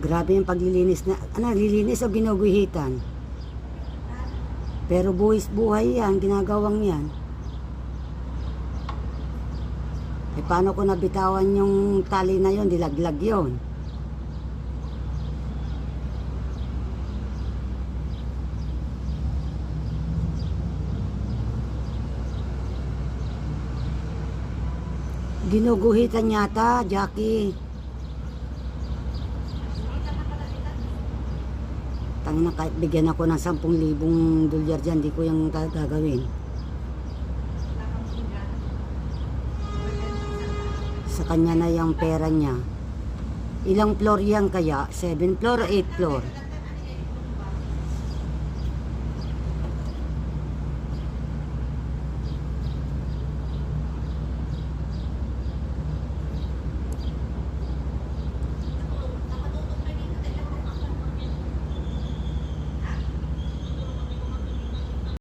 Grabe yung paglilinis na, lilinis o ginuguhitan. Pero buwis buhay yan, ginagawang yan. Eh paano ko nabitawan yung tali na yon, dilaglag yon. Ginuguhitan yata, Jackie. Tangina, kahit bigyan ako ng 10,000 dolyar dyan, di ko yung gagawin. Sa kanya na yung pera niya. Ilang floor yan kaya? 7 floor o 8 floor?